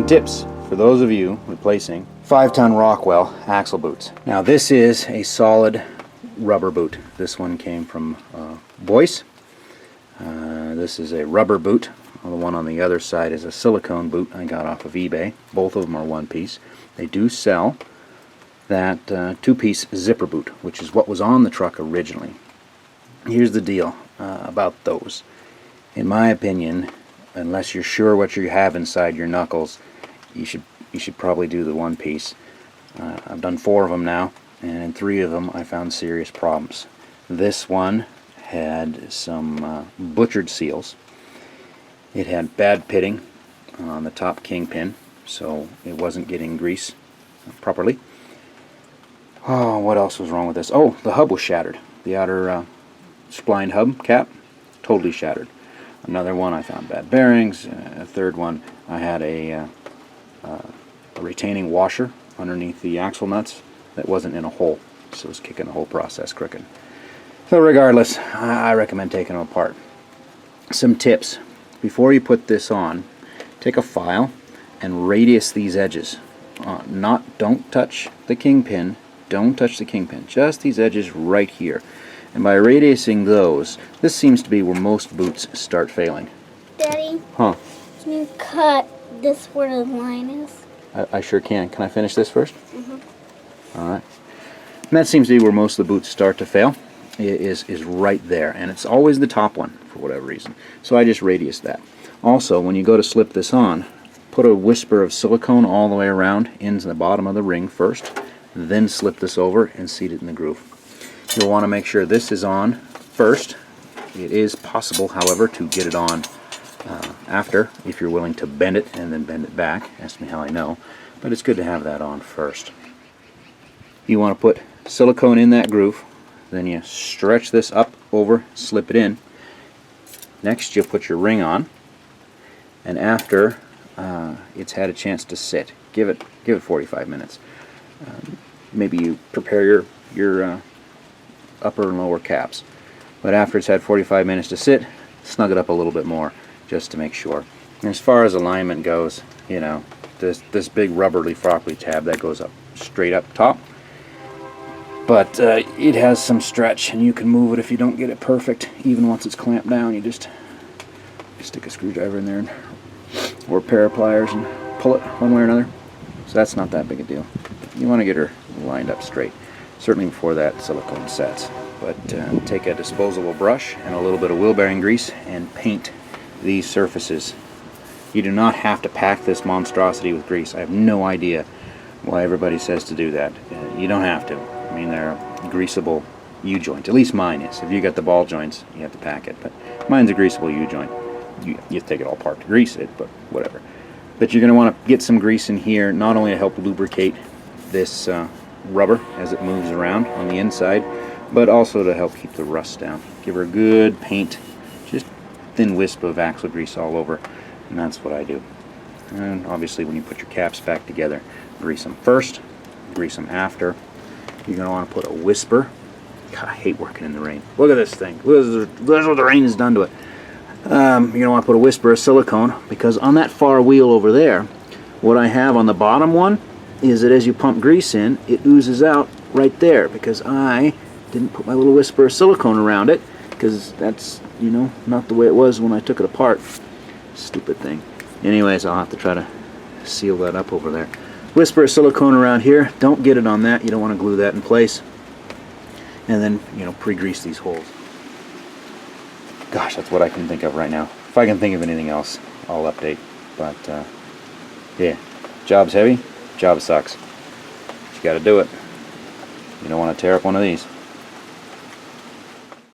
Some tips for those of you replacing 5-ton Rockwell axle boots. Now this is a solid rubber boot. This one came from Boyce. This is a rubber boot. The one on the other side is a silicone boot I got off of eBay. Both of them are one piece. They do sell that two-piece zipper boot, which is what was on the truck originally. Here's the deal about those. In my opinion, unless you're sure what you have inside your knuckles, you should probably do the one piece. I've done 4 of them now, and in 3 of them I found serious problems. This one had some butchered seals. It had bad pitting on the top kingpin, so it wasn't getting grease properly. Oh, what else was wrong with this? Oh, the hub was shattered. The outer spline hub cap, totally shattered. Another one I found bad bearings. A third one I had a retaining washer underneath the axle nuts that wasn't in a hole, so it was kicking the whole process crooked. So regardless, I recommend taking them apart. Some tips. Before you put this on, take a file and radius these edges. Don't touch the kingpin. Don't touch the kingpin. Just these edges right here. And by radiusing those, this seems to be where most boots start failing. Daddy? Huh? Can you cut this where the line is? I sure can. Can I finish this first? Mm-hmm. Alright. And that seems to be where most of the boots start to fail. It is right there. And it's always the top one for whatever reason. So I just radiused that. Also, when you go to slip this on, put a whisper of silicone all the way around into the bottom of the ring first. Then slip this over and seat it in the groove. You'll want to make sure this is on first. It is possible, however, to get it on after if you're willing to bend it and then bend it back. Ask me how I know. But it's good to have that on first. You want to put silicone in that groove. Then you stretch this up over, slip it in. Next you'll put your ring on. And after it's had a chance to sit, give it 45 minutes. Maybe you prepare your upper and lower caps. But after it's had 45 minutes to sit, snug it up a little bit more just to make sure. And as far as alignment goes, you know, this big rubberly Rockwell tab that goes up straight up top. But it has some stretch and you can move it if you don't get it perfect. Even once it's clamped down, you just stick a screwdriver in there or a pair of pliers and pull it one way or another. So that's not that big a deal. You want to get her lined up straight, certainly before that silicone sets. But take a disposable brush and a little bit of wheel bearing grease and paint these surfaces. You do not have to pack this monstrosity with grease. I have no idea why everybody says to do that. You don't have to. I mean, they're greasable U-joint. At least mine is. If you got the ball joints, you have to pack it. But mine's a greasable U-joint. You take it all apart to grease it, but whatever. But you're going to want to get some grease in here, not only to help lubricate this rubber as it moves around on the inside, but also to help keep the rust down. Give her a good paint, just thin wisp of axle grease all over, and that's what I do. And obviously when you put your caps back together, grease them first, grease them after. You're going to want to put a whisper. God, I hate working in the rain. Look at this thing. Look at what the rain has done to it. You're going to want to put a whisper of silicone, because on that far wheel over there, what I have on the bottom one is that as you pump grease in, it oozes out right there, because I didn't put my little whisper of silicone around it, because that's, you know, not the way it was when I took it apart. Stupid thing. Anyways, I'll have to try to seal that up over there. Whisper of silicone around here. Don't get it on that. You don't want to glue that in place. And then, you know, pre-grease these holes. Gosh, that's what I can think of right now. If I can think of anything else, I'll update. But, yeah, job's heavy, job sucks. You gotta do it. You don't want to tear up one of these.